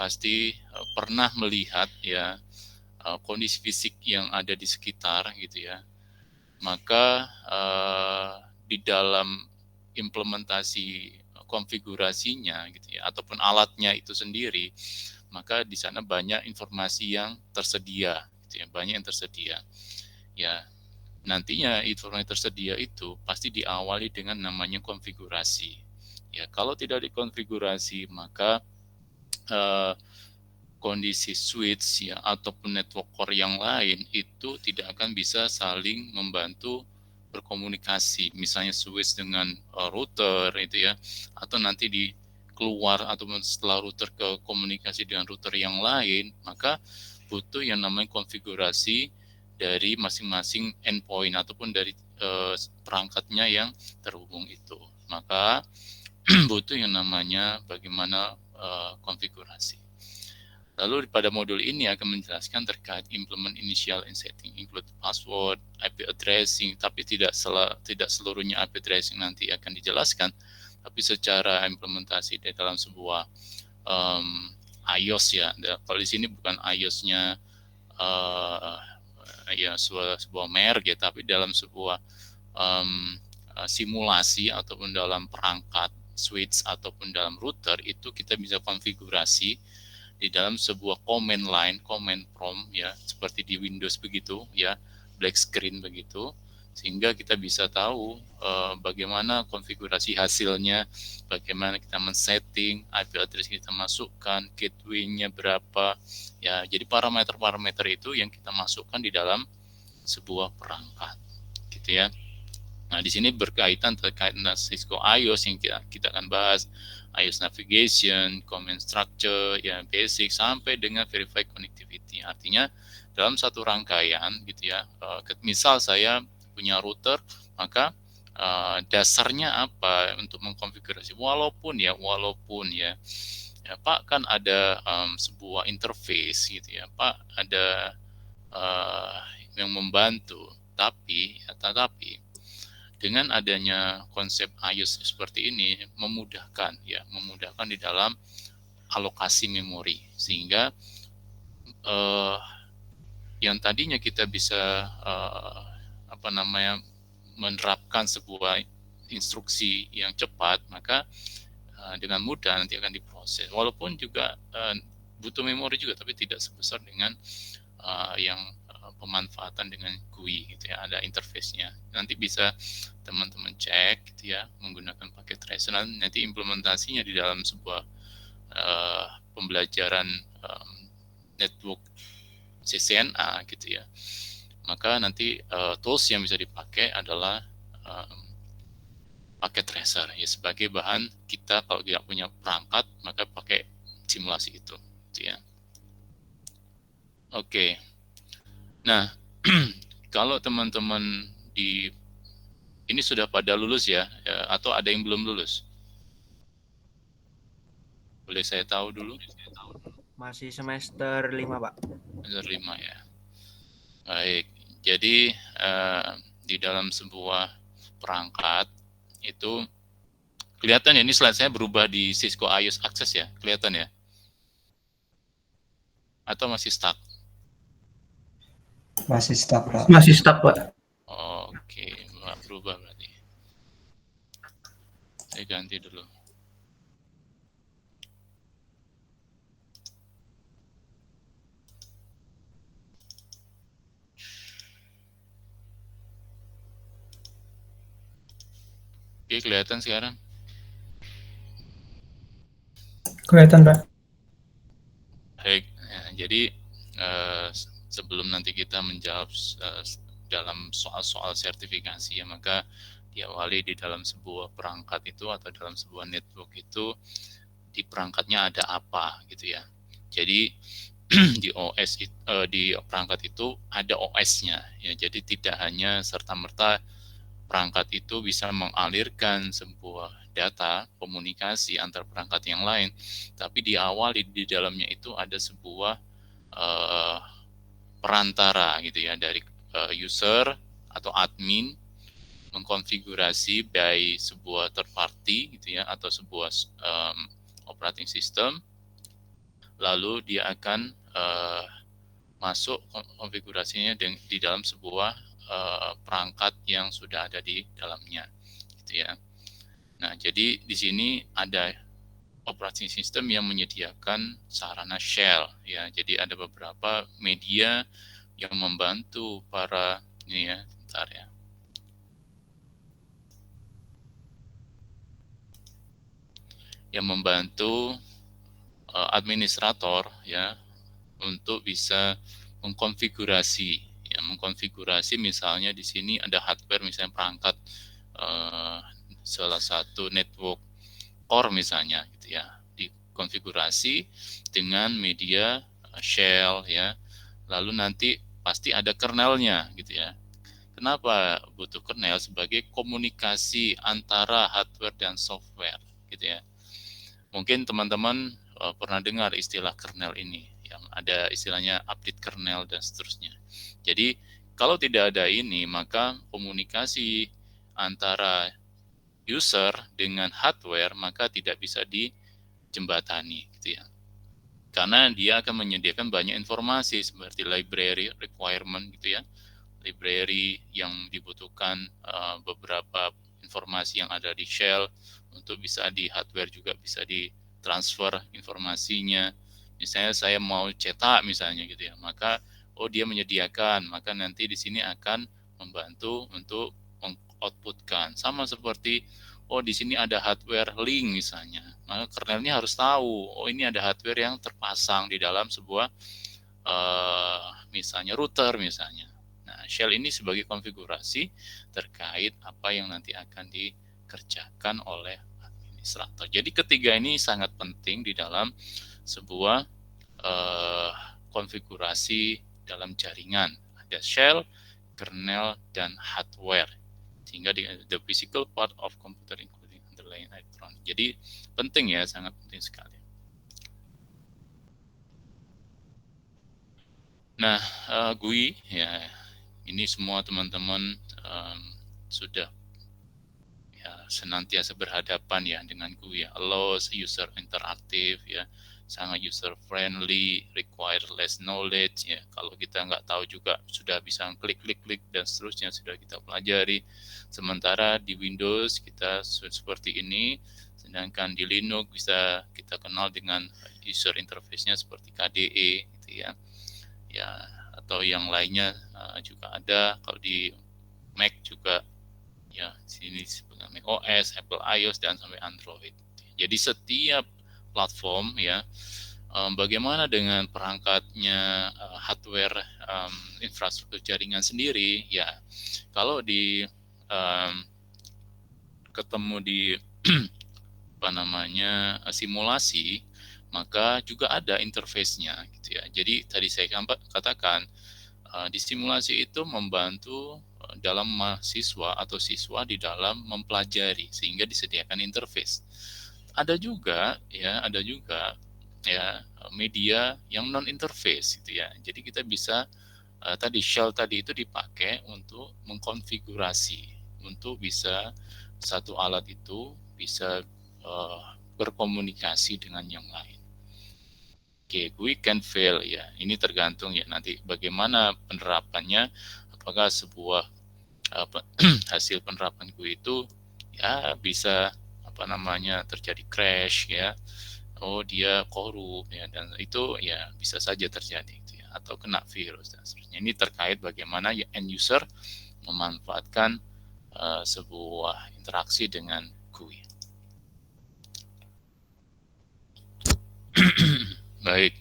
pasti pernah melihat ya kondisi fisik yang ada di sekitar gitu ya. Maka di dalam implementasi konfigurasinya gitu ya ataupun alatnya itu sendiri, maka di sana banyak informasi yang tersedia gitu ya, banyak yang tersedia. Ya, nantinya informasi tersedia itu pasti diawali dengan namanya konfigurasi. Ya, kalau tidak dikonfigurasi maka kondisi switch ya ataupun network core yang lain itu tidak akan bisa saling membantu berkomunikasi. Misalnya switch dengan router itu ya, atau nanti di keluar atau setelah router ke komunikasi dengan router yang lain, maka butuh yang namanya konfigurasi dari masing-masing endpoint ataupun dari perangkatnya yang terhubung itu. Maka butuh yang namanya bagaimana konfigurasi. Lalu pada modul ini akan menjelaskan terkait implement initial and setting, include password, IP addressing, tapi tidak seluruhnya IP addressing nanti akan dijelaskan, tapi secara implementasi di dalam sebuah iOS ya. Kalau di sini bukan iOS-nya ya sebuah merek ya, tapi dalam sebuah simulasi ataupun dalam perangkat switch ataupun dalam router itu kita bisa konfigurasi di dalam sebuah command line, command prompt ya, seperti di Windows begitu ya, black screen begitu, sehingga kita bisa tahu bagaimana konfigurasi hasilnya, bagaimana kita men-setting IP address kita masukkan, gateway-nya berapa, ya. Jadi parameter-parameter itu yang kita masukkan di dalam sebuah perangkat, gitu ya. Nah, di sini berkaitan terkait dengan Cisco iOS yang kita akan bahas, iOS navigation, command structure, ya basic sampai dengan verify connectivity. Artinya dalam satu rangkaian gitu ya. Misal saya punya router, maka dasarnya apa untuk mengkonfigurasi? Walaupun ya Pak kan ada sebuah interface gitu ya, Pak ada yang membantu, tetapi dengan adanya konsep iOS seperti ini memudahkan di dalam alokasi memori, sehingga yang tadinya kita bisa menerapkan sebuah instruksi yang cepat, maka dengan mudah nanti akan diproses. Walaupun juga butuh memori juga, tapi tidak sebesar dengan yang pemanfaatan dengan GUI gitu ya, ada interface-nya. Nanti bisa teman-teman cek gitu ya menggunakan paket tracer, nanti implementasinya di dalam sebuah pembelajaran network CCNA gitu ya. Maka nanti tools yang bisa dipakai adalah paket tracer ya, sebagai bahan kita kalau tidak punya perangkat maka pakai simulasi itu gitu ya. Oke. Nah, kalau teman-teman ini sudah pada lulus ya, atau ada yang belum lulus? Boleh saya tahu dulu? Masih semester 5, Pak. Semester 5 ya. Baik, jadi di dalam sebuah perangkat itu kelihatan ya, ini slide saya berubah di Cisco iOS Access ya, kelihatan ya? Atau masih stuck? Masih stuck, Pak. Masih stuck, Pak. Oke, berubah berarti. Saya ganti dulu. Oke, kelihatan sekarang? Kelihatan, Pak. Baik, ya, jadi sebelum nanti kita menjawab dalam soal-soal sertifikasi ya, maka diawali di dalam sebuah perangkat itu atau dalam sebuah network itu di perangkatnya ada apa gitu ya. Jadi di di perangkat itu ada OS-nya ya. Jadi tidak hanya serta-merta perangkat itu bisa mengalirkan sebuah data komunikasi antar perangkat yang lain, tapi diawali di dalamnya itu ada sebuah perantara gitu ya, dari user atau admin mengkonfigurasi by sebuah third party gitu ya, atau sebuah operating system, lalu dia akan masuk konfigurasinya di dalam sebuah perangkat yang sudah ada di dalamnya, gitu ya. Nah, jadi di sini ada operating system yang menyediakan sarana shell, ya. Jadi ada beberapa media yang membantu para ini ya, bentar ya. Yang membantu administrator ya untuk bisa mengkonfigurasi misalnya di sini ada hardware misalnya perangkat salah satu network core misalnya gitu ya, dikonfigurasi dengan media shell ya, lalu nanti pasti ada kernelnya gitu ya. Kenapa butuh kernel? Sebagai komunikasi antara hardware dan software gitu ya. Mungkin teman-teman pernah dengar istilah kernel ini, yang ada istilahnya update kernel dan seterusnya. Jadi kalau tidak ada ini, maka komunikasi antara user dengan hardware maka tidak bisa dijembatani, gitu ya. Karena dia akan menyediakan banyak informasi seperti library requirement, gitu ya, library yang dibutuhkan, beberapa informasi yang ada di shell untuk bisa di hardware juga bisa ditransfer informasinya. Misalnya saya mau cetak misalnya gitu ya, maka dia menyediakan, maka nanti di sini akan membantu untuk mengoutputkan. Sama seperti di sini ada hardware link misalnya, maka kernelnya harus tahu ini ada hardware yang terpasang di dalam sebuah misalnya router misalnya. Nah, shell ini sebagai konfigurasi terkait apa yang nanti akan dikerjakan oleh administrator. Jadi ketiga ini sangat penting di dalam sebuah konfigurasi dalam jaringan. Ada shell, kernel, dan hardware. Sehingga the physical part of computer including underlying electronic. Jadi penting ya, sangat penting sekali. Nah, GUI ya, ini semua teman-teman sudah ya senantiasa berhadapan ya dengan GUI ya. Allows user interaktif ya, sangat user friendly, require less knowledge ya. Kalau kita nggak tahu juga sudah bisa klik dan seterusnya sudah kita pelajari. Sementara di Windows kita seperti ini, sedangkan di Linux bisa kita kenal dengan user interface-nya seperti KDE gitu ya. Ya, atau yang lainnya juga ada. Kalau di Mac juga ya, sini Mac OS, Apple iOS, dan sampai Android. Jadi setiap platform ya, bagaimana dengan perangkatnya, hardware, infrastruktur jaringan sendiri ya. Kalau di ketemu di apa namanya simulasi, maka juga ada interface-nya gitu ya. Jadi tadi saya katakan di simulasi itu membantu dalam mahasiswa atau siswa di dalam mempelajari sehingga disediakan interface. Ada juga ya media yang non interface gitu ya. Jadi kita bisa tadi shell tadi itu dipakai untuk mengkonfigurasi untuk bisa satu alat itu bisa berkomunikasi dengan yang lain. Oke, GUI can fail ya. Ini tergantung ya nanti bagaimana penerapannya. Apakah sebuah hasil penerapan GUI itu ya bisa terjadi crash ya. Dia korup ya, dan itu ya bisa saja terjadi gitu ya, atau kena virus dan seterusnya. Ini terkait bagaimana end user memanfaatkan sebuah interaksi dengan GUI. Baik.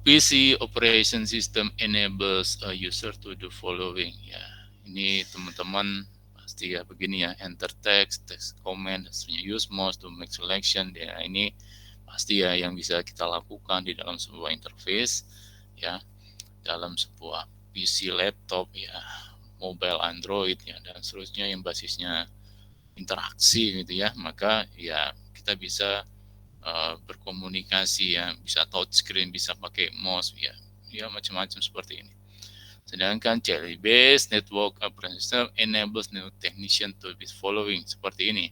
PC operation system enables a user to do following ya. Ini teman-teman pasti ya begini ya, enter text comment, use mouse to make selection ya. Ini pasti ya yang bisa kita lakukan di dalam sebuah interface ya, dalam sebuah PC laptop ya, mobile Android ya, dan seterusnya yang basisnya interaksi gitu ya. Maka ya kita bisa berkomunikasi ya, bisa touchscreen, bisa pakai mouse ya macam-macam seperti ini. Sedangkan jelly based network operating system enables network technician to be following seperti ini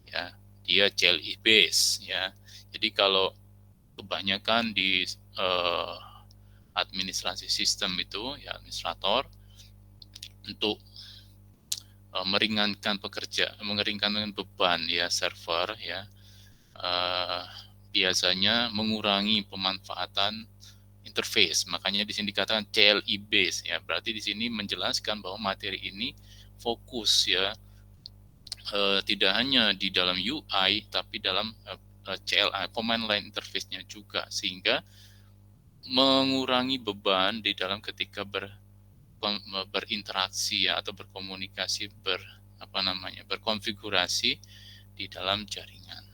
ya. dia CLI base ya. Jadi kalau kebanyakan di administrasi sistem itu ya administrator untuk meringankan beban ya server ya, biasanya mengurangi pemanfaatan interface. Makanya di sini dikatakan CLI base ya. Berarti di sini menjelaskan bahwa materi ini fokus ya, tidak hanya di dalam UI tapi dalam CLI command line interface-nya juga, sehingga mengurangi beban di dalam ketika berinteraksi ya, atau berkomunikasi berkonfigurasi di dalam jaringan.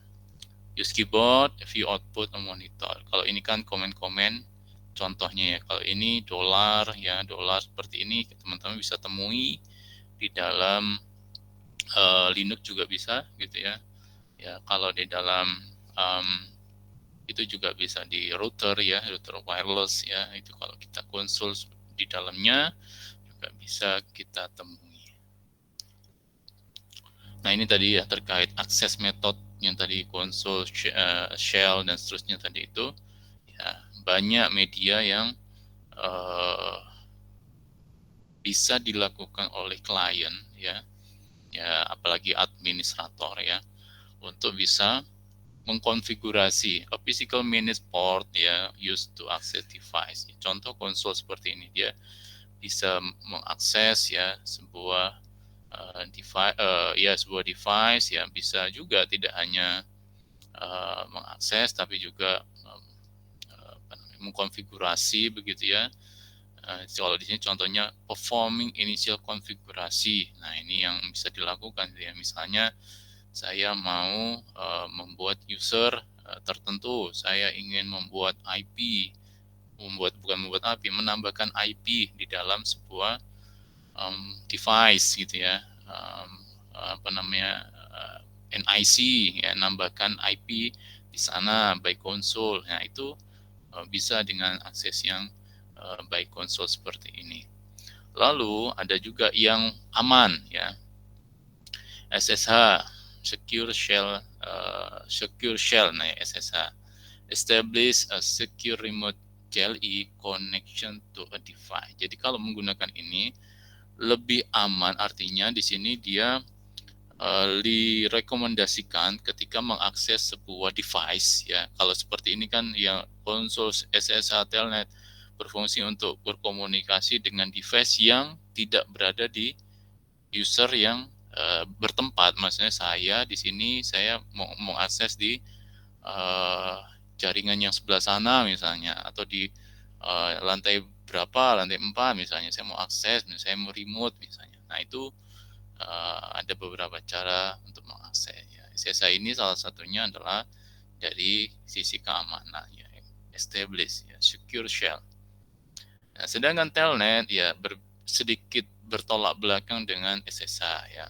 Use keyboard, view output, monitor. Kalau ini kan komen-komen contohnya ya. Kalau ini dolar ya, dolar seperti ini teman-teman bisa temui di dalam Linux juga bisa gitu ya. Ya kalau di dalam itu juga bisa di router ya, router wireless ya. Itu kalau kita konsul di dalamnya juga bisa kita temui. Nah ini tadi ya terkait akses method yang tadi konsul, shell dan seterusnya tadi itu ya, banyak media yang bisa dilakukan oleh klien ya, apalagi administrator ya, untuk bisa mengkonfigurasi a physical managed port ya used to access device. Contoh konsol seperti ini, dia bisa mengakses ya sebuah device ya, bisa juga tidak hanya mengakses tapi juga mengkonfigurasi begitu ya. Kalau di sini contohnya performing initial konfigurasi. Nah ini yang bisa dilakukan ya. Misalnya saya mau membuat user tertentu, saya ingin membuat IP, menambahkan IP di dalam sebuah device gitu ya, NIC ya, nambahkan IP di sana by konsol. Nah itu bisa dengan akses yang by konsol seperti ini. Lalu ada juga yang aman ya, SSH, secure shell, nah ya, SSH, establish a secure remote CLI connection to a device. Jadi kalau menggunakan ini lebih aman, artinya di sini dia direkomendasikan ketika mengakses sebuah device ya. Kalau seperti ini kan ya, konsol SSH Telnet berfungsi untuk berkomunikasi dengan device yang tidak berada di user yang bertempat. Maksudnya saya di sini saya mau mengakses di jaringan yang sebelah sana misalnya, atau di lantai berapa, lantai 4 misalnya, saya mau akses, misalnya saya mau remote misalnya. Nah itu ada beberapa cara untuk mengakses ya. SSH ini salah satunya adalah dari sisi keamanan ya, establish ya, secure shell. Nah, sedangkan Telnet ya sedikit bertolak belakang dengan SSH ya.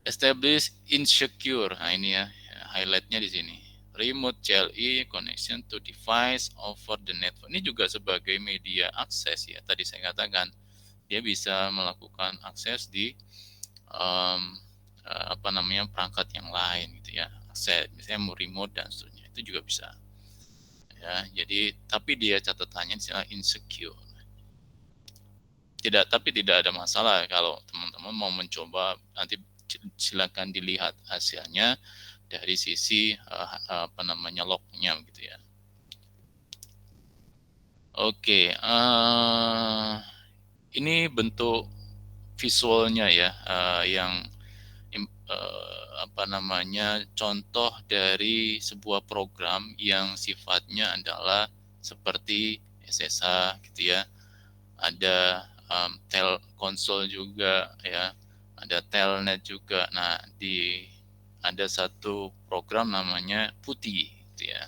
Establish insecure. Nah ini ya, highlightnya di sini. Remote CLI connection to device over the network. Ini juga sebagai media akses ya. Tadi saya katakan dia bisa melakukan akses di perangkat yang lain gitu ya. Akses misalnya mau remote dan seterusnya, itu juga bisa. Ya, jadi tapi dia catatannya adalah insecure. Tapi tidak ada masalah kalau teman-teman mau mencoba, nanti silakan dilihat hasilnya dari sisi lognya gitu ya. Oke, ini bentuk visualnya ya, yang contoh dari sebuah program yang sifatnya adalah seperti SSH gitu ya. Ada tel konsol juga ya, ada telnet juga. Nah ada satu program namanya PuTTY gitu ya.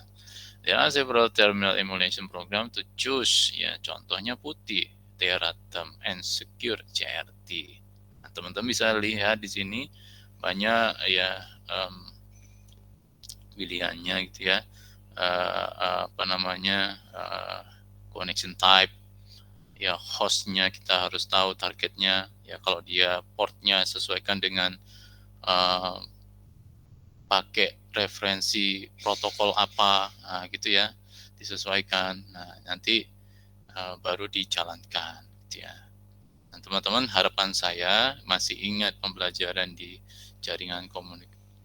There are several terminal emulation program to choose ya. Contohnya PuTTY, Teraterm, and Secure CRT. Nah, teman-teman bisa lihat di sini banyak ya pilihannya gitu ya. Connection type ya, hostnya kita harus tahu targetnya ya. Kalau dia portnya sesuaikan dengan uh, pakai referensi protokol apa, gitu ya, disesuaikan. Nah, nanti baru dijalankan, gitu ya. Nah, teman-teman, harapan saya masih ingat pembelajaran di jaringan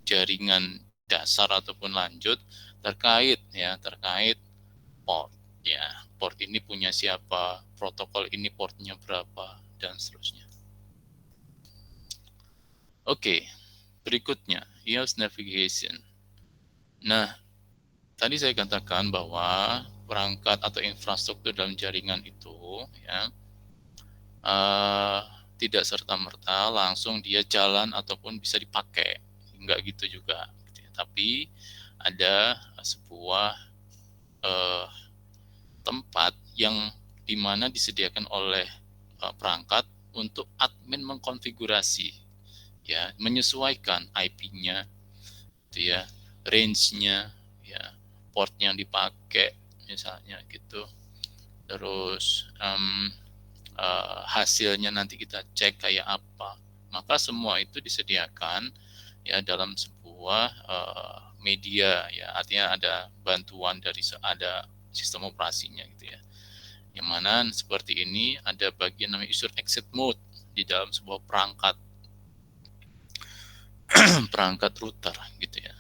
jaringan dasar ataupun lanjut terkait port, ya. Port ini punya siapa, protokol ini portnya berapa, dan seterusnya. Oke, berikutnya EOS navigation. Nah, tadi saya katakan bahwa perangkat atau infrastruktur dalam jaringan itu, ya, tidak serta-merta langsung dia jalan ataupun bisa dipakai, enggak gitu juga. Tapi ada sebuah tempat yang dimana disediakan oleh perangkat untuk admin mengkonfigurasi, ya, menyesuaikan IP-nya, gitu ya, range-nya, ya, port yang dipakai misalnya gitu. Terus hasilnya nanti kita cek kayak apa. Maka semua itu disediakan ya dalam sebuah media, ya, artinya ada bantuan dari ada sistem operasinya gitu ya. Yang mana seperti ini ada bagian namanya user exit mode di dalam sebuah perangkat perangkat router gitu ya.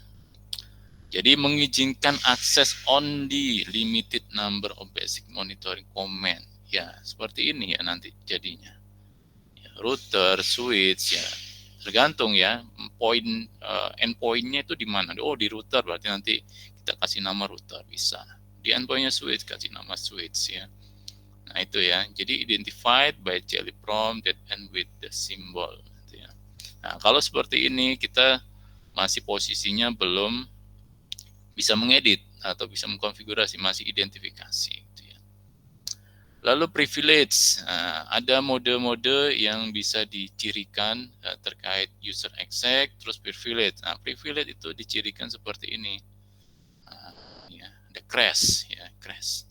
Jadi mengizinkan akses only limited number of basic monitoring command. Ya, seperti ini ya nanti jadinya. Ya, router, switch ya. Tergantung ya, endpoint-nya itu di mana. Oh, di router berarti nanti kita kasih nama router bisa. Di endpoint-nya switch kasih nama switch ya. Nah, itu ya. Jadi identified by jelly prompt that end with the symbol gitu ya. Nah, kalau seperti ini kita masih posisinya belum bisa mengedit atau bisa mengkonfigurasi, masih identifikasi gitu ya. Lalu privilege, ada mode-mode yang bisa dicirikan terkait user exec, terus privilege. Nah, privilege itu dicirikan seperti ini. Ya, ada crash ya, crash.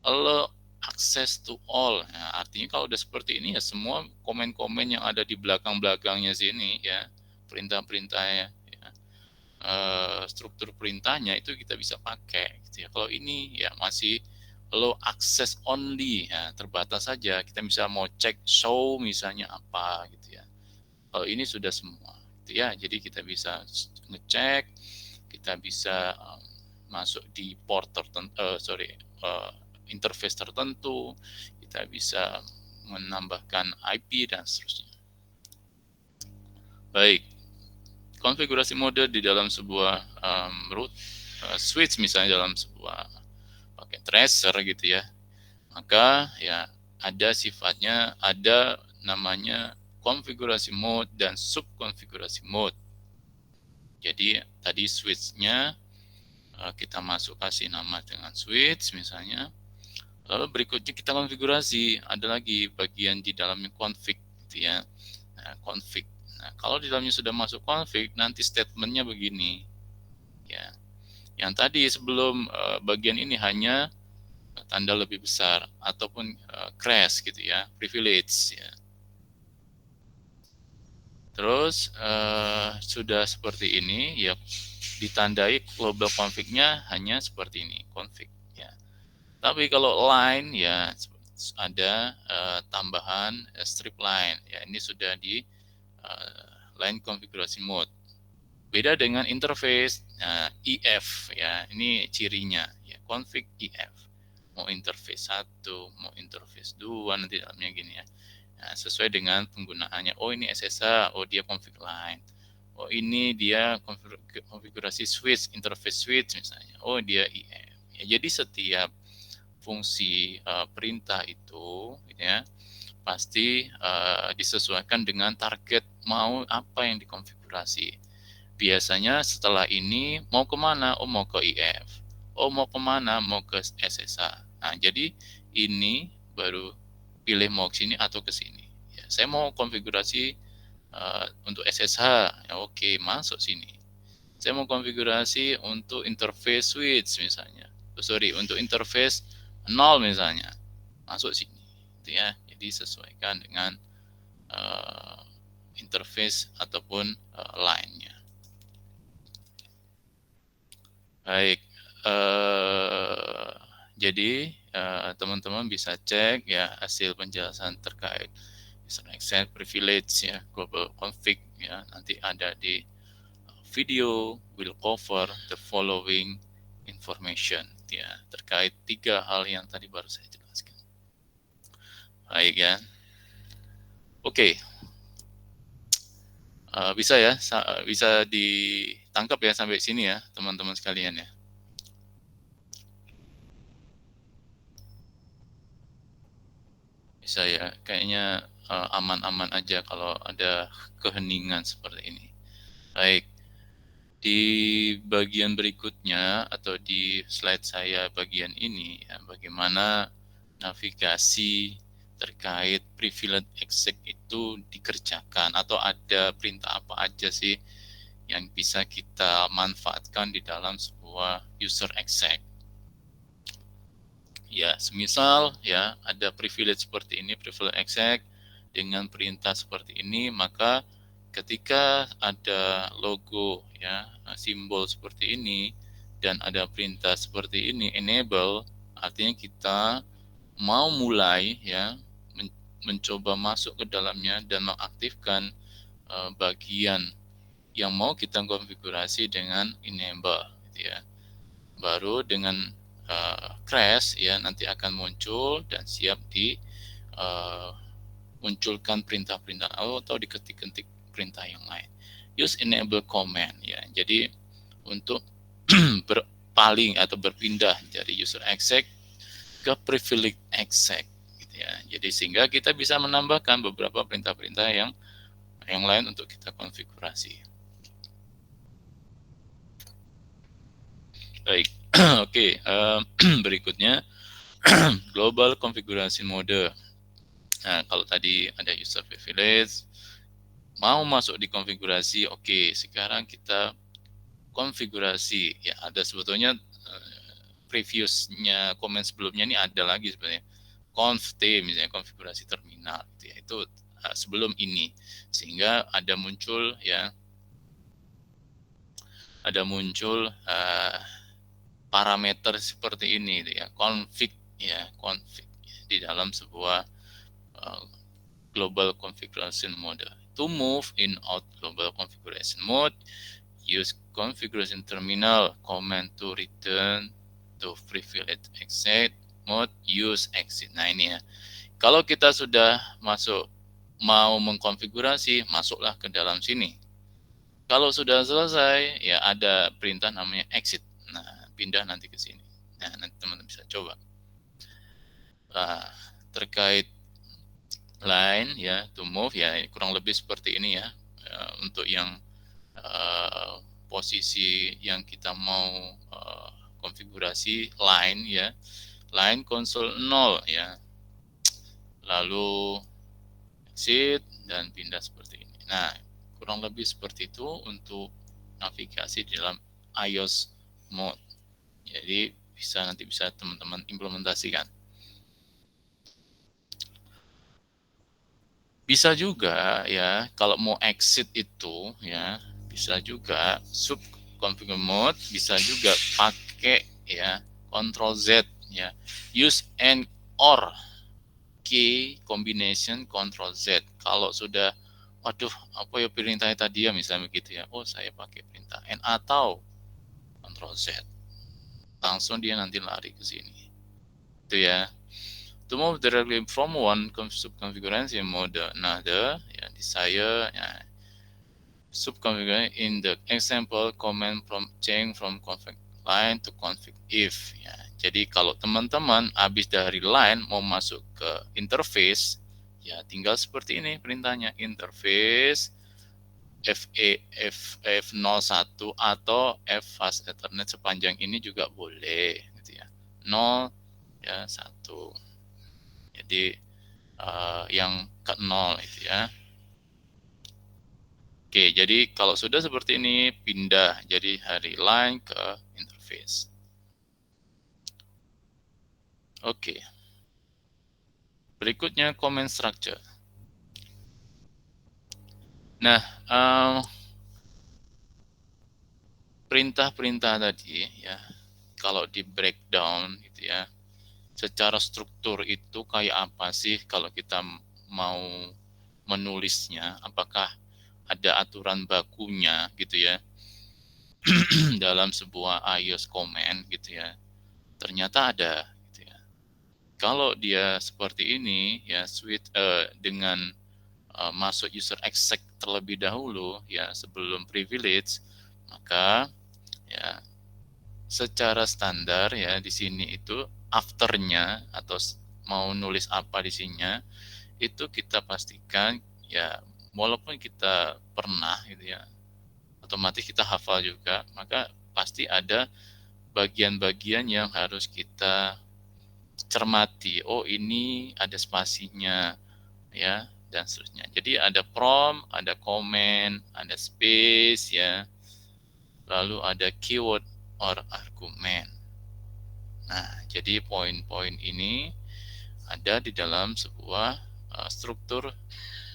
Allow access to all. Nah, artinya kalau udah seperti ini ya semua komen-komen yang ada di belakang-belakangnya sini ya, perintah-perintahnya, struktur perintahnya itu kita bisa pakai gitu ya. Kalau ini ya masih low access only, ya, terbatas saja. Kita bisa mau cek show misalnya apa gitu ya. Kalau ini sudah semua gitu ya. Jadi kita bisa ngecek, kita bisa masuk di port tertentu, interface tertentu, kita bisa menambahkan IP dan seterusnya. Baik, konfigurasi mode di dalam sebuah root switch misalnya dalam sebuah pakai tracer gitu ya, maka ya ada sifatnya, ada namanya konfigurasi mode dan subkonfigurasi mode. Jadi tadi switch-nya kita masuk kasih nama dengan switch misalnya, lalu berikutnya kita konfigurasi, ada lagi bagian di dalamnya config gitu ya. Nah, config. Nah, kalau di dalamnya sudah masuk config, nanti statementnya begini. Ya, yang tadi sebelum bagian ini hanya tanda lebih besar ataupun crash gitu ya, privilege ya. Terus sudah seperti ini ya, ditandai global config-nya hanya seperti ini, config ya. Tapi kalau line ya ada tambahan strip line ya, ini sudah di line konfigurasi mode. Beda dengan interface, EF ya, ini cirinya ya, config EF. Mau interface 1, mau interface 2 nanti dalamnya gini ya. Nah, sesuai dengan penggunaannya. Oh, ini SSH, oh dia config line. Oh, ini dia konfigurasi switch, interface switch misalnya. Oh, dia EF. Ya, jadi setiap fungsi perintah itu ya pasti disesuaikan dengan target mau apa yang dikonfigurasi. Biasanya setelah ini mau kemana? Oh, mau ke IF. Oh, mau kemana? Mau ke SSH. Nah, jadi ini baru pilih mau ke sini atau ke sini. Ya, saya mau konfigurasi untuk SSH. Ya, oke, masuk sini. Saya mau konfigurasi untuk interface switch misalnya. Untuk interface 0 misalnya. Masuk sini. Gitu ya. Jadi sesuaikan dengan interface ataupun line-nya. Baik, jadi teman-teman bisa cek ya hasil penjelasan terkait user access privilege ya, global config ya, nanti ada di video will cover the following information ya terkait 3 hal yang tadi baru saya jelaskan. Baik ya. Oke. Bisa ya, bisa ditangkap ya sampai sini ya teman-teman sekalian ya. Bisa ya, kayaknya aman-aman aja kalau ada keheningan seperti ini. Baik, di bagian berikutnya atau di slide saya bagian ini ya, bagaimana navigasi terkait privilege exec itu dikerjakan atau ada perintah apa aja sih yang bisa kita manfaatkan di dalam sebuah user exec. Ya, semisal ya ada privilege seperti ini, privilege exec dengan perintah seperti ini, maka ketika ada logo ya, simbol seperti ini dan ada perintah seperti ini enable, artinya kita mau mulai ya mencoba masuk ke dalamnya dan mengaktifkan bagian yang mau kita konfigurasi dengan enable gitu ya. Baru dengan crash ya nanti akan muncul dan siap di munculkan perintah-perintah atau diketik-ketik perintah yang lain. Use enable command ya. Jadi untuk berpaling atau berpindah dari user exec ke privilege exec gitu ya. Jadi sehingga kita bisa menambahkan beberapa perintah-perintah yang lain untuk kita konfigurasi. Baik, oke. Berikutnya global configuration mode. Nah, kalau tadi ada user privilege, mau masuk di konfigurasi, oke. Sekarang kita konfigurasi. Ya, ada sebetulnya previousnya komen sebelumnya ini ada lagi sebenarnya. Conf T misalnya konfigurasi terminal. Ya, itu sebelum ini, sehingga ada muncul ya, parameter seperti ini ya, config di dalam sebuah global configuration mode. To move in out global configuration mode, use configuration terminal command to return to privilege exit mode, use exit. Nah ini ya, kalau kita sudah masuk mau mengkonfigurasi, masuklah ke dalam sini. Kalau sudah selesai, ya ada perintah namanya exit. Nah, pindah nanti ke sini. Nah, nanti teman-teman bisa coba. Terkait line ya, to move ya, kurang lebih seperti ini ya. Untuk yang posisi yang kita mau konfigurasi line ya, line konsol 0 ya. Lalu exit dan pindah seperti ini. Nah, kurang lebih seperti itu untuk navigasi di dalam iOS mode. Jadi nanti bisa teman-teman implementasikan. Bisa juga ya kalau mau exit itu ya bisa juga sub configure mode, bisa juga pakai ya Ctrl Z ya, use and or key combination Ctrl Z. Kalau sudah waduh apa ya perintahnya tadi ya misalnya begitu ya, oh saya pakai perintah N atau Ctrl Z, langsung dia nanti lari ke sini itu ya. To move directly from one subconfiguration mode to another, ya, desire ya, subconfiguration in the example command from change from config line to config if. Ya. Jadi kalau teman-teman habis dari line mau masuk ke interface, ya tinggal seperti ini perintahnya, interface F01 atau F fast ethernet sepanjang ini juga boleh gitu ya. 0 ya 1. Jadi yang ke 0 itu ya. Oke, jadi kalau sudah seperti ini pindah jadi dari line ke interface. Oke. Berikutnya comment structure. Nah, perintah-perintah tadi ya, kalau di breakdown gitu ya, secara struktur itu kayak apa sih kalau kita mau menulisnya? Apakah ada aturan bakunya gitu ya dalam sebuah iOS comment gitu ya? Ternyata ada gitu ya. Kalau dia seperti ini ya dengan masuk user exec terlebih dahulu ya sebelum privilege, maka ya secara standar ya di sini itu afternya atau mau nulis apa di sininya itu kita pastikan ya walaupun kita pernah gitu ya otomatis kita hafal juga, maka pasti ada bagian-bagian yang harus kita cermati. Oh, ini ada spasinya ya dan seterusnya. Jadi ada prompt, ada comment, ada space ya. Lalu ada keyword or argumen. Nah, jadi poin-poin ini ada di dalam sebuah struktur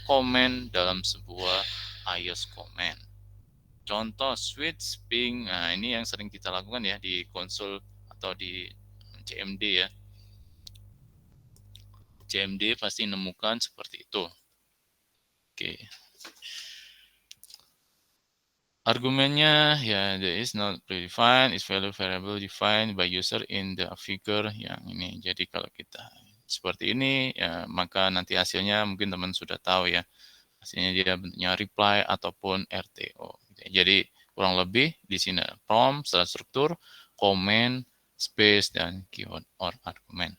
komen dalam sebuah iOS comment. Contoh switch ping, nah ini yang sering kita lakukan ya di konsol atau di CMD ya. CMD pasti menemukan seperti itu. Oke. Argumennya ya there is not predefined, is value variable defined by user in the figure yang ini. Jadi kalau kita seperti ini ya maka nanti hasilnya mungkin teman sudah tahu ya. Hasilnya dia bentuknya reply ataupun RTO. Jadi kurang lebih di sini prompt, setelah struktur, comment, space dan keyword or argument.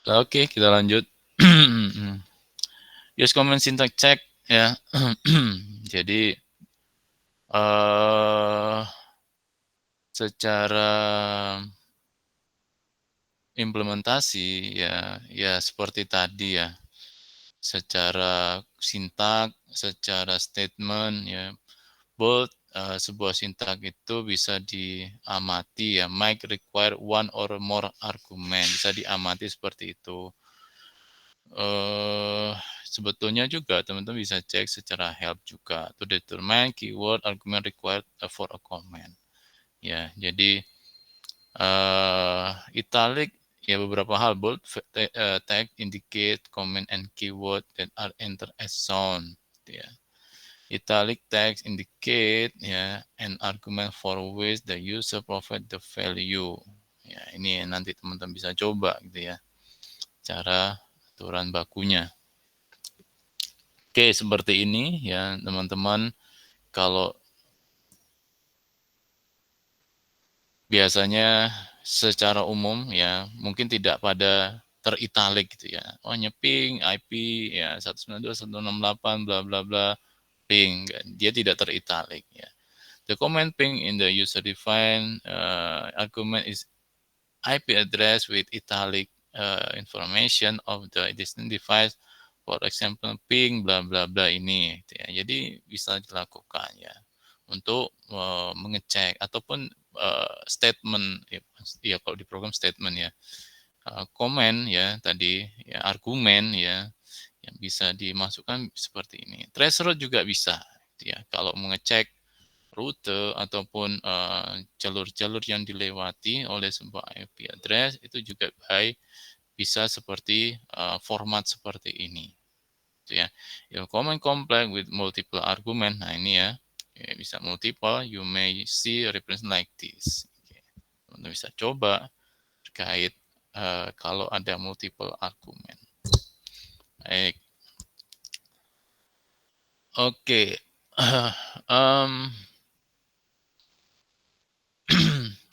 Oke, kita lanjut. Use comment syntax check ya. Jadi secara implementasi ya seperti tadi ya. Secara sintak, secara statement ya. Both sebuah sintak itu bisa diamati ya. Might require one or more argument. Bisa diamati seperti itu. Sebetulnya juga teman-teman bisa cek secara help juga to determine keyword argument required for a comment. Ya, jadi italic ya beberapa hal bold tag indicate comment and keyword that are entered as sound. Ya. Italic text indicate ya an argument for which the user provide the value. Ya, ini nanti teman-teman bisa coba gitu ya. Cara aturan bakunya. Oke, seperti ini ya teman-teman. Kalau biasanya secara umum ya mungkin tidak pada teritalik gitu ya. Oh nyeping IP ya 192.168 bla bla bla ping. Dia tidak teritalik ya. The comment ping in the user defined argument is IP address with italic information of the distant device. For example, ping bla bla bla ini gitu ya. Jadi bisa dilakukan ya untuk mengecek ataupun statement ya kalau di program statement ya. Komen ya tadi ya argumen ya yang bisa dimasukkan seperti ini. Traceroute juga bisa gitu ya. Kalau mengecek rute ataupun jalur-jalur yang dilewati oleh sebuah IP address itu juga baik bisa seperti format seperti ini gitu ya. Your comment complex with multiple argument. Nah, ini ya. Bisa multiple, you may see represent like this. Anda bisa coba terkait kalau ada multiple argument. Baik. Oke.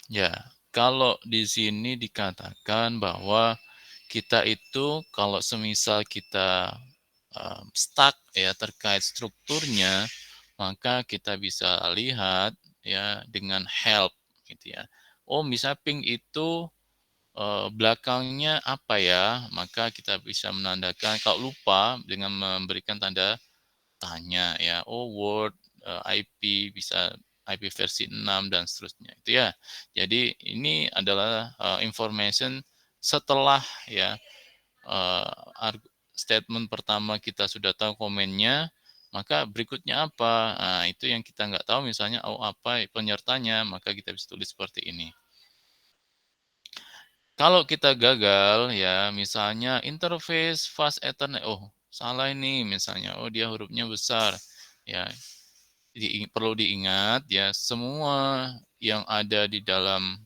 Ya, kalau di sini dikatakan bahwa kita itu kalau semisal kita stuck ya terkait strukturnya, maka kita bisa lihat ya dengan help gitu ya. Oh, misal ping itu belakangnya apa ya? Maka kita bisa menandakan kalau lupa dengan memberikan tanda tanya ya. Oh, word IP bisa IP versi 6 dan seterusnya itu ya. Jadi ini adalah information setelah ya statement pertama kita sudah tahu komennya, maka berikutnya apa? Nah, itu yang kita nggak tahu, misalnya apa penyertanya, maka kita bisa tulis seperti ini. Kalau kita gagal ya, misalnya interface fast Ethernet, oh salah ini misalnya, oh dia hurufnya besar, ya perlu diingat ya, semua yang ada di dalam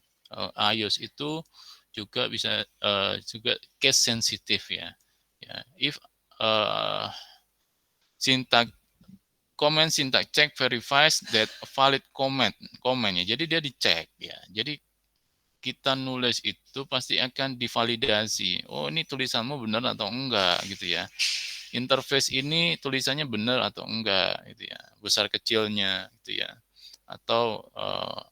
iOS itu juga bisa juga case sensitif ya. Ya, if syntax comment syntax check verifies that a valid comment ya. Jadi dia dicek ya. Jadi kita nulis itu pasti akan divalidasi. Oh, ini tulisanmu benar atau enggak gitu ya. Interface ini tulisannya benar atau enggak gitu ya. Besar kecilnya gitu ya. Atau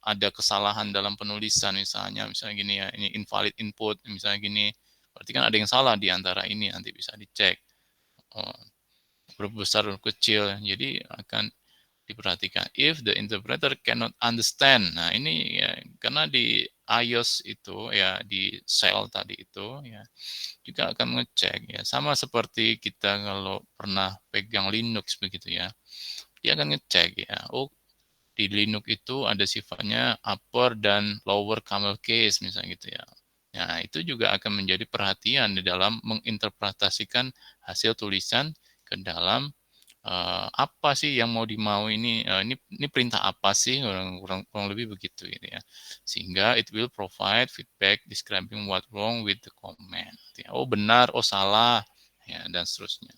ada kesalahan dalam penulisan misalnya gini ya, ini invalid input misalnya gini. Berarti kan ada yang salah di antara ini, nanti bisa dicek. Huruf besar, huruf kecil. Jadi akan diperhatikan. If the interpreter cannot understand. Nah, ini ya karena di iOS itu ya, di shell tadi itu ya juga akan ngecek ya. Sama seperti kita kalau pernah pegang Linux begitu ya. Dia akan ngecek ya. Oh, di Linux itu ada sifatnya upper dan lower camel case misalnya gitu ya. Nah, itu juga akan menjadi perhatian di dalam menginterpretasikan hasil tulisan ke dalam apa sih yang mau dimau ini, ini perintah apa sih, kurang lebih begitu gitu ya. Sehingga it will provide feedback describing what wrong with the comment. Ya, oh benar, oh salah, ya dan seterusnya.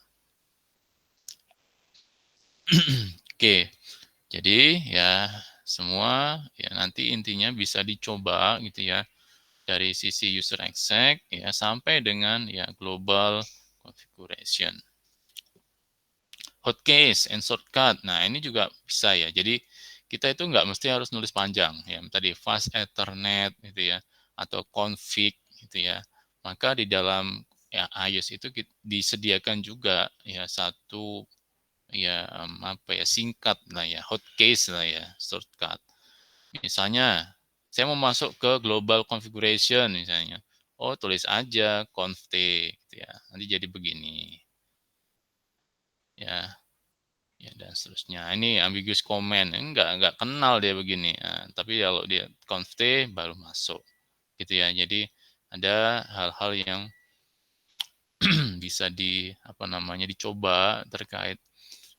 Oke, jadi ya semua ya nanti intinya bisa dicoba gitu ya dari sisi user exec ya sampai dengan ya global configuration. Hotkeys and shortcut. Nah, ini juga bisa ya. Jadi kita itu nggak mesti harus nulis panjang ya. Tadi fast Ethernet gitu ya, atau config gitu ya. Maka di dalam ya iOS itu disediakan juga ya satu ya apa ya, singkat lah ya, hotkeys lah ya, shortcut. Misalnya saya mau masuk ke global configuration misalnya. Oh, tulis aja conft gitu ya. Nanti jadi begini. Ya. Ya, dan seterusnya. Ini ambiguous comment, enggak kenal dia begini. Nah, tapi kalau dia conft baru masuk, gitu ya. Jadi ada hal-hal yang bisa dicoba terkait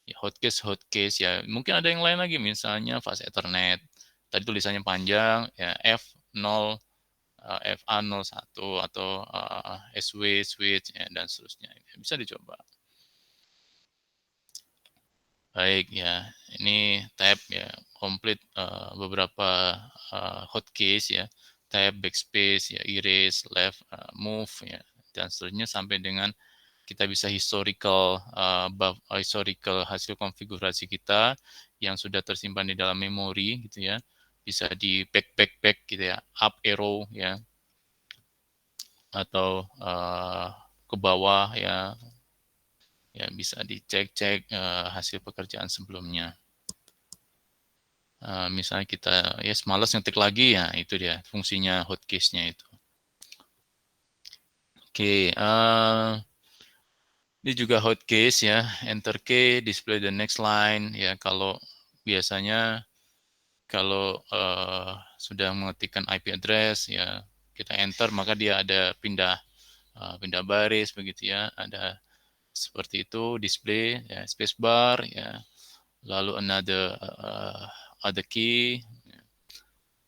ya, hotcase ya. Mungkin ada yang lain lagi, misalnya fast Ethernet. Tadi tulisannya panjang, ya F0, FA01 atau SW switch ya, dan seterusnya. Bisa dicoba. Baik ya, ini tab ya, komplit beberapa hotkeys ya, tab, backspace, ya, erase, left, move ya, dan seterusnya sampai dengan kita bisa historical hasil konfigurasi kita yang sudah tersimpan di dalam memori gitu ya, bisa di back gitu ya, up arrow ya, atau ke bawah ya. Ya, bisa dicek-cek hasil pekerjaan sebelumnya. Misalnya kita ya malas ngetik lagi ya, itu dia fungsinya hotkeys-nya itu. Oke, ini juga hotkeys ya, enter key, display the next line ya. Kalau biasanya kalau sudah mengetikkan IP address ya, kita enter maka dia ada pindah baris begitu ya, ada seperti itu, display ya, spacebar ya, lalu other key,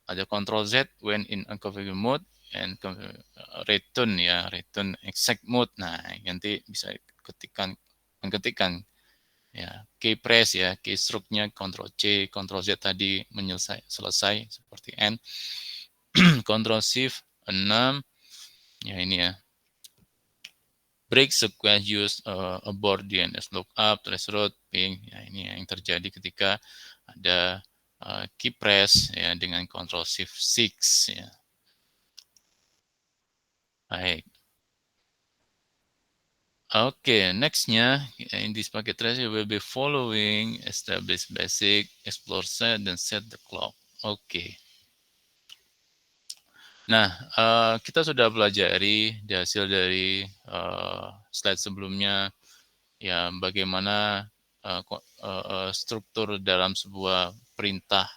ada Ctrl Z when in unconfigured mode and return ya, return exact mode. Nah, nanti bisa ketikkan ya, key press ya, keystroke-nya Ctrl C, Ctrl Z tadi selesai seperti N. Ctrl Shift 6 ya, ini ya. Break sequence use abort DNS lookup, traceroute, ping. Ya, ini yang terjadi ketika ada key press ya dengan Ctrl Shift 6 ya. Baik. Oke, nextnya in this packet trace will be following establish basic, explore set, dan set the clock. Oke. Nah, kita sudah pelajari hasil dari slide sebelumnya, ya bagaimana struktur dalam sebuah perintah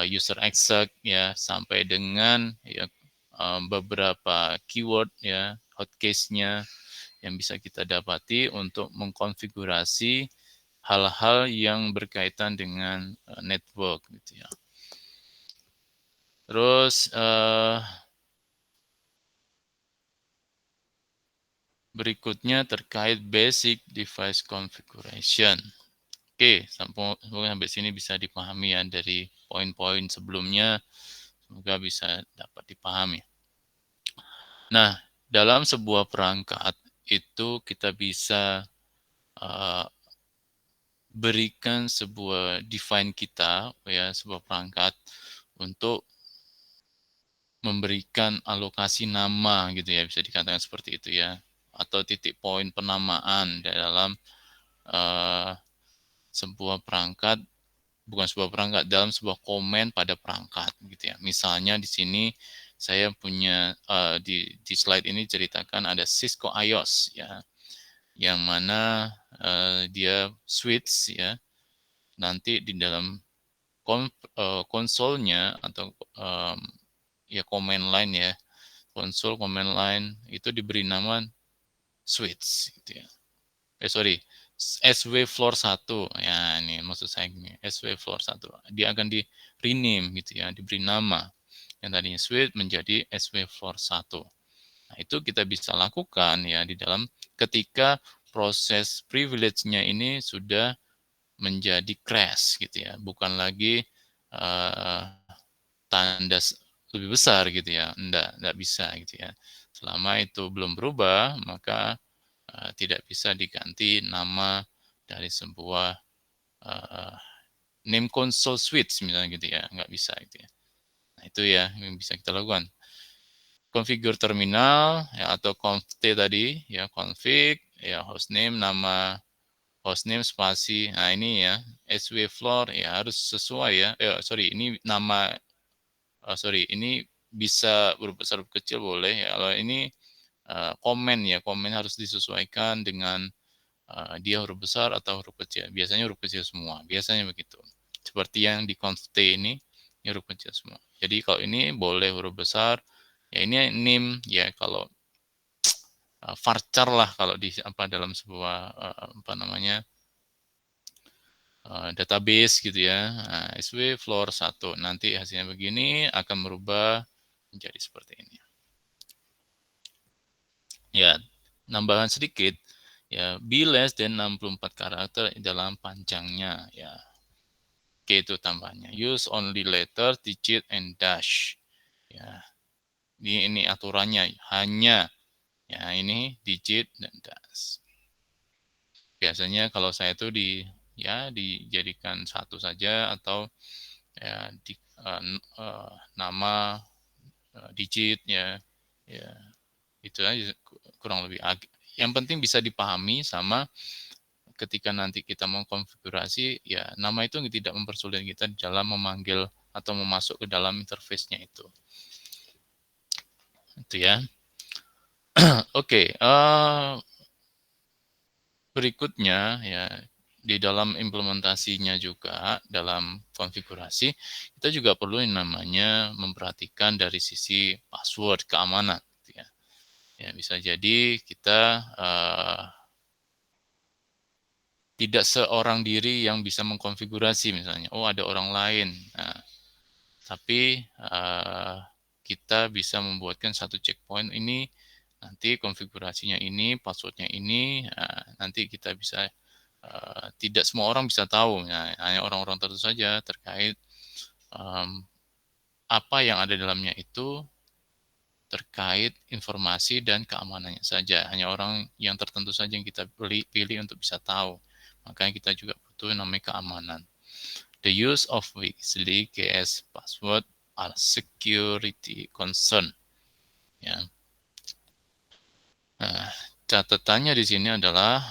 user exec ya sampai dengan ya beberapa keyword ya hotcase-nya yang bisa kita dapati untuk mengkonfigurasi hal-hal yang berkaitan dengan network gitu ya. Terus berikutnya terkait basic device configuration. Oke, sampai sini bisa dipahami ya dari poin-poin sebelumnya. Semoga bisa dapat dipahami. Nah, dalam sebuah perangkat itu kita bisa berikan sebuah define kita ya sebuah perangkat untuk memberikan alokasi nama gitu ya, bisa dikatakan seperti itu ya, atau titik poin penamaan dalam sebuah perangkat, bukan sebuah perangkat, dalam sebuah komen pada perangkat gitu ya. Misalnya di sini saya punya di slide ini ceritakan ada Cisco IOS ya, yang mana dia switch ya, nanti di dalam konsolnya atau ya command line ya, konsol command line itu diberi nama switch gitu ya. Sorry, SW floor 1 ya, ini maksud saya ini SW floor 1 dia akan di rename gitu ya, diberi nama yang tadinya switch menjadi SW floor 1. Nah, itu kita bisa lakukan ya di dalam ketika proses privilege-nya ini sudah menjadi crash gitu ya, bukan lagi tanda lebih besar gitu ya, enggak bisa gitu ya. Selama itu belum berubah, maka tidak bisa diganti nama dari sebuah name console switch misalnya gitu ya, nggak bisa gitu ya. Nah itu ya yang bisa kita lakukan. Configure terminal ya, atau conft tadi ya, config ya hostname, nama hostname spasi. Nah ini ya SW floor ya harus sesuai ya. Sorry ini nama ini bisa huruf besar huruf kecil boleh ya. Kalau ini komen ya, komen harus disesuaikan dengan dia huruf besar atau huruf kecil. Biasanya huruf kecil semua, biasanya begitu. Seperti yang di const ini huruf kecil semua. Jadi kalau ini boleh huruf besar, ya ini name ya kalau varchar lah kalau di dalam sebuah apa namanya database gitu ya. Nah, SW floor 1 nanti hasilnya begini akan merubah menjadi seperti ini. Ya, nambahan sedikit ya, be less than 64 karakter dalam panjangnya ya. Oke, itu tambahnya. Use only letter, digit, and dash. Ya, ini aturannya hanya ya ini digit dan dash. Biasanya kalau saya itu dijadikan satu saja atau ya di nama digit ya itu aja kurang lebih. Yang penting bisa dipahami sama ketika nanti kita mengkonfigurasi ya nama itu tidak mempersulit kita dalam memanggil atau memasuk ke dalam interface-nya itu ya. Oke, berikutnya ya di dalam implementasinya juga dalam konfigurasi kita juga perlu yang namanya memperhatikan dari sisi password keamanan gitu ya. Ya bisa jadi kita tidak seorang diri yang bisa mengkonfigurasi misalnya. Oh ada orang lain. Nah, tapi kita bisa membuatkan satu checkpoint ini nanti konfigurasinya ini, passwordnya ini, nanti kita bisa tidak semua orang bisa tahu, nah, hanya orang-orang tertentu saja terkait apa yang ada dalamnya itu terkait informasi dan keamanannya saja. Hanya orang yang tertentu saja yang kita pilih untuk bisa tahu. Makanya kita juga butuh namanya keamanan. The use of Weasley KS password are security concern. Ya. Nah, catatannya di sini adalah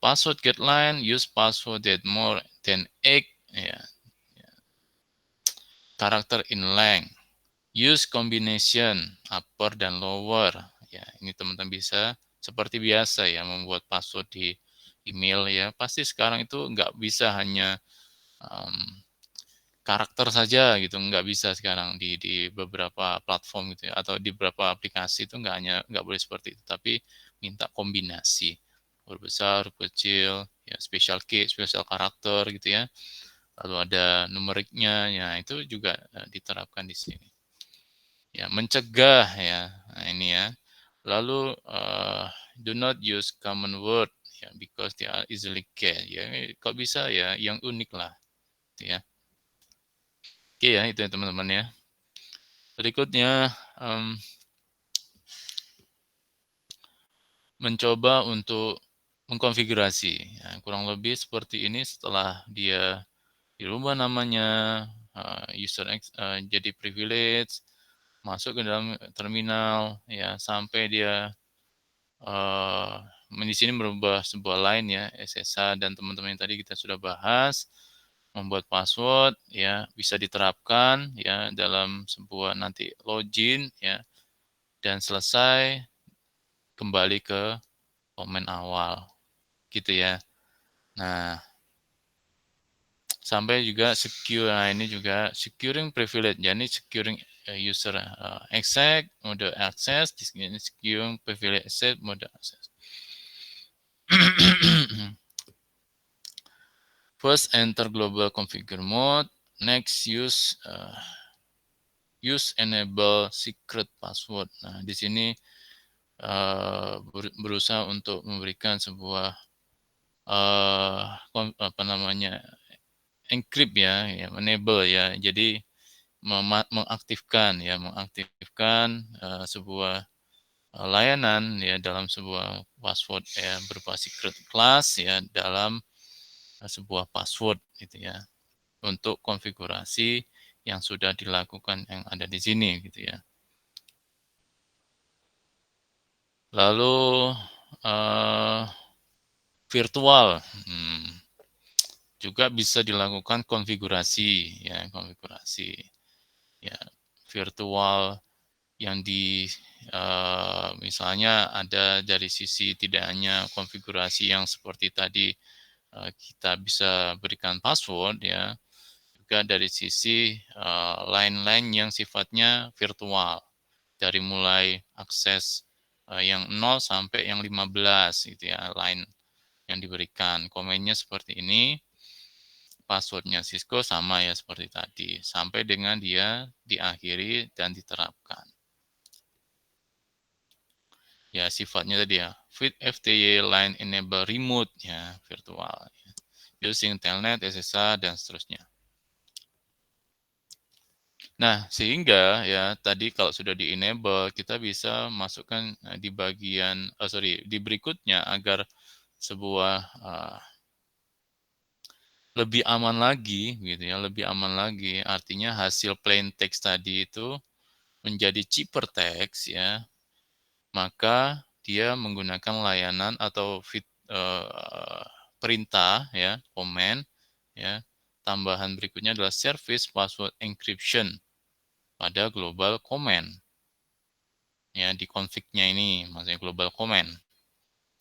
password guideline use password that more than 8 ya, karakter in length Use combination upper dan lower. Ya, ini teman-teman bisa seperti biasa ya membuat password di email ya. Pasti sekarang itu nggak bisa hanya karakter saja gitu, nggak bisa sekarang di beberapa platform gitu ya, atau di beberapa aplikasi itu nggak boleh seperti itu, tapi minta kombinasi huruf besar, huruf kecil, ya special key, special karakter gitu ya. Lalu ada numeriknya, ya itu juga diterapkan di sini. Ya, mencegah ya, nah ini ya. Lalu do not use common word ya, because they are easily get ya. Kok bisa ya, yang unik lah, gitu ya. Oke ya, itu ya teman-teman ya. Berikutnya, mencoba untuk mengkonfigurasi. Ya, kurang lebih seperti ini setelah dia dirubah namanya, jadi privilege, masuk ke dalam terminal, ya sampai dia di sini merubah sebuah line ya, SSH dan teman-teman yang tadi kita sudah bahas, membuat password ya bisa diterapkan ya dalam sebuah nanti login ya, dan selesai kembali ke komen awal gitu ya. Nah, sampai juga secure. Nah, ini juga securing privilege. Jadi securing user access, mode access, ini securing privilege access, mode access. First enter global configure mode. Next use enable secret password. Nah, di sini berusaha untuk memberikan sebuah apa namanya, encrypt ya, enable ya. Jadi mengaktifkan sebuah layanan ya dalam sebuah password ya berupa secret class ya dalam sebuah password gitu ya, untuk konfigurasi yang sudah dilakukan yang ada di sini gitu ya. Lalu virtual juga bisa dilakukan konfigurasi ya, virtual yang misalnya ada dari sisi tidak hanya konfigurasi yang seperti tadi kita bisa berikan password ya, juga dari sisi line-line yang sifatnya virtual, dari mulai akses yang 0 sampai yang 15 gitu ya, line yang diberikan. Komennya seperti ini, passwordnya Cisco sama ya seperti tadi, sampai dengan dia diakhiri dan diterapkan. Ya, sifatnya tadi ya, fit FTY line enable remote ya, virtual. Ya. Using telnet, SSH, dan seterusnya. Nah, sehingga ya tadi kalau sudah di-enable, kita bisa masukkan di bagian, di berikutnya agar sebuah lebih aman lagi, gitu ya, lebih aman lagi. Artinya hasil plain text tadi itu menjadi cheaper text ya, maka dia menggunakan layanan atau perintah ya, command ya. Tambahan berikutnya adalah service password encryption pada global command. Ya, di config-nya ini, maksudnya global command.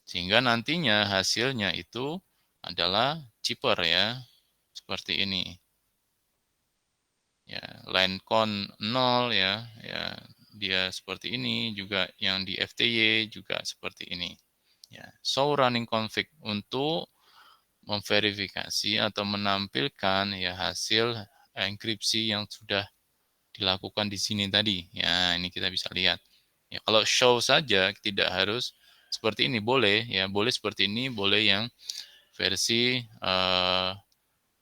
Sehingga nantinya hasilnya itu adalah cheaper ya, seperti ini. Ya, line con 0 ya, dia seperti ini, juga yang di FTY juga seperti ini. Ya, show running config untuk memverifikasi atau menampilkan ya hasil enkripsi yang sudah dilakukan di sini tadi. Ya, ini kita bisa lihat. Ya, kalau show saja tidak harus seperti ini, boleh ya, boleh seperti ini, boleh yang versi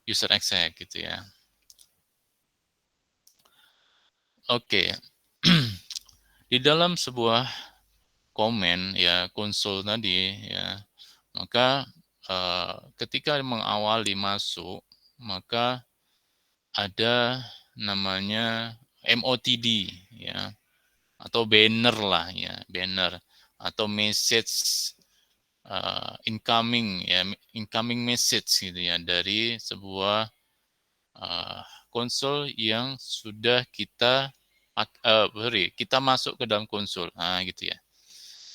user access gitu ya. Oke. Di dalam sebuah komen ya konsol tadi ya, maka ketika mengawali masuk, maka ada namanya MOTD ya, atau banner lah ya, banner atau message incoming message gitu ya dari sebuah konsol yang sudah kita kita masuk ke dalam konsol. Nah, gitu ya.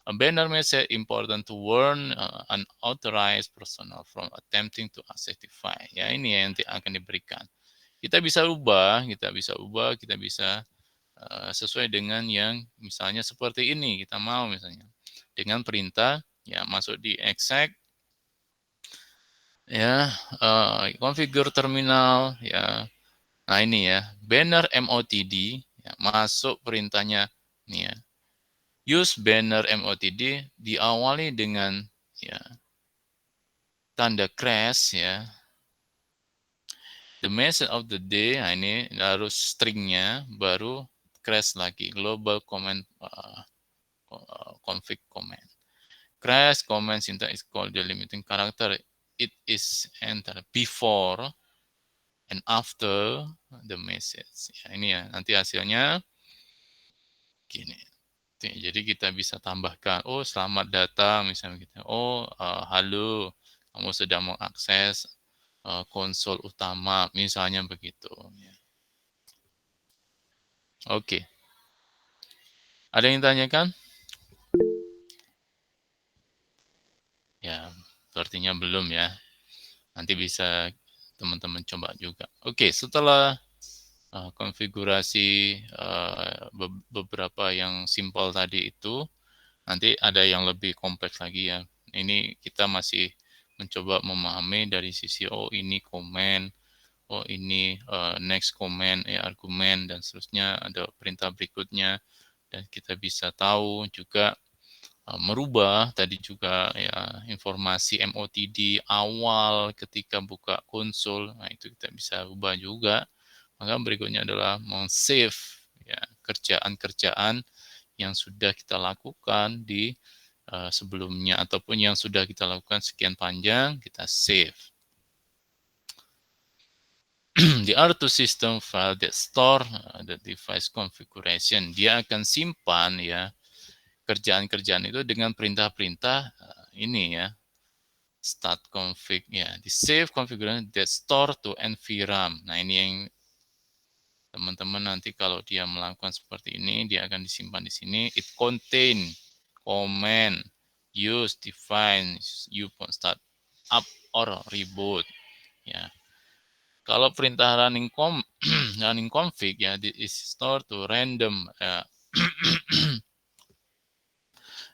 A banner message important to warn unauthorized personnel from attempting to access device. Ya, ini yang nanti akan diberikan. Kita bisa ubah, kita bisa sesuai dengan yang misalnya seperti ini kita mau misalnya dengan perintah ya masuk di exec ya configure terminal ya. Nah ini ya banner MOTD ya, masuk perintahnya nih ya. Use banner MOTD diawali dengan ya tanda crash ya. The message of the day, nah ini harus stringnya baru crash lagi global command config command. Crash command syntax is called delimiting character. It is entered before and after the message. Ya, ini ya nanti hasilnya gini. Jadi kita bisa tambahkan, oh selamat datang misalnya gitu. Oh halo, kamu sedang mengakses konsol utama misalnya begitu. Ya. Oke. Ada yang tanyakan? Ya, sepertinya belum ya. Nanti bisa teman-teman coba juga. Oke, setelah konfigurasi beberapa yang simpel tadi itu, nanti ada yang lebih kompleks lagi ya. Ini kita masih mencoba memahami dari sisi, oh ini komen, oh ini next comment, argumen, dan seterusnya, ada perintah berikutnya, dan kita bisa tahu juga merubah tadi juga ya informasi MOTD awal ketika buka konsol. Nah, itu kita bisa ubah juga. Maka berikutnya adalah men-save ya kerjaan-kerjaan yang sudah kita lakukan di sebelumnya ataupun yang sudah kita lakukan sekian panjang, kita save. The R2 system file that store the device configuration, dia akan simpan ya kerjaan-kerjaan itu dengan perintah-perintah ini ya, start config ya, di save configuration that store to nvram. Nah ini yang teman-teman nanti kalau dia melakukan seperti ini, dia akan disimpan di sini. It contain command use define you start up or reboot ya. Kalau perintah running config ya, this is stored to random ya.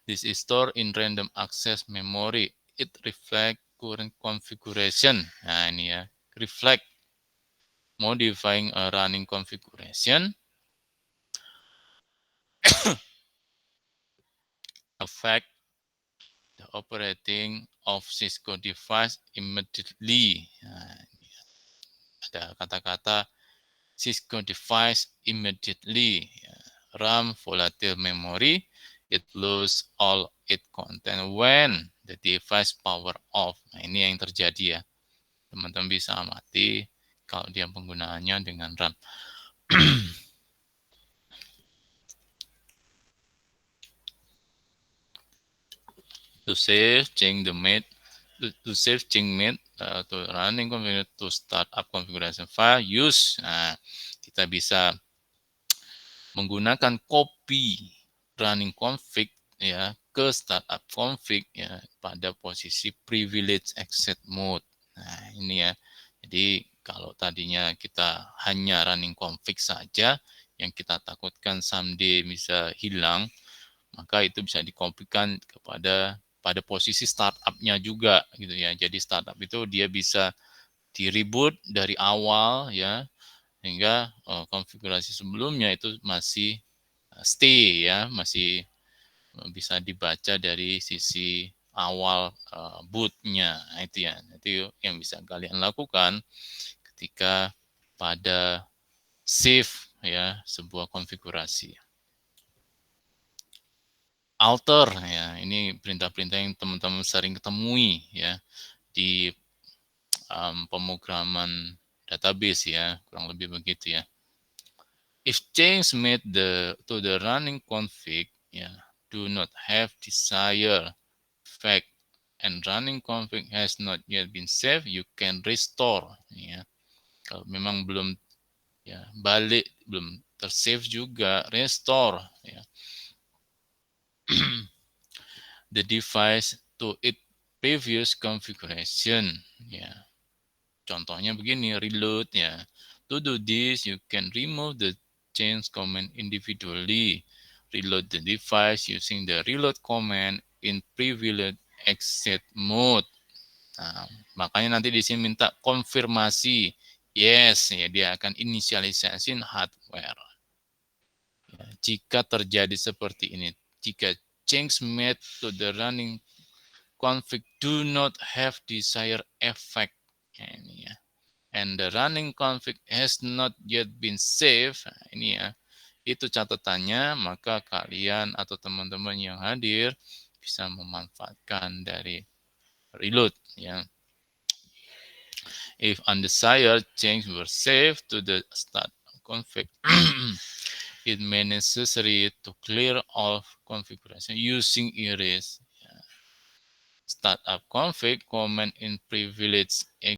This is stored in random access memory. It reflect current configuration. Nah ini ya, reflect modifying a running configuration affect the operating of Cisco device immediately. Nah, ada kata-kata Cisco device immediately. RAM volatile memory, it lose all it content when the device power off. Nah ini yang terjadi ya. Teman-teman bisa amati kalau dia penggunaannya dengan RAM. To save, change the mate. To save, change mate. To running configuration, to start up configuration file, use. Nah, kita bisa menggunakan copy running config ya ke startup config ya pada posisi privilege exit mode. Nah, ini ya. Jadi kalau tadinya kita hanya running config saja yang kita takutkan someday bisa hilang, maka itu bisa dikopikan pada posisi startup-nya juga gitu ya. Jadi startup itu dia bisa di reboot dari awal ya, sehingga konfigurasi sebelumnya itu masih stay ya, masih bisa dibaca dari sisi awal bootnya. Nah, itu ya. Itu yang bisa kalian lakukan ketika pada save ya sebuah konfigurasi. Alter ya, ini perintah-perintah yang teman-teman sering ketemui ya di pemrograman database ya, kurang lebih begitu ya. If change made to the running config do not have desired effect and running config has not yet been saved, you can restore ya. Kalau memang belum ya belum tersave juga, restore ya. The device to its previous configuration ya. Contohnya begini, reload ya. To do this, you can remove the change command individually. Reload the device using the reload command in privileged exit mode. Nah, makanya nanti di sini minta konfirmasi. Yes, ya dia akan inisialisasi hardware. Ya, jika terjadi seperti ini, jika change made to the running config do not have desired effect, ya, ini ya, and the running config has not yet been saved, nah, ini ya, itu catatannya, maka kalian atau teman-teman yang hadir bisa memanfaatkan dari reload ya. If undesired change were saved to the start config, it may necessary to clear all configuration using erase. Startup config command in privileged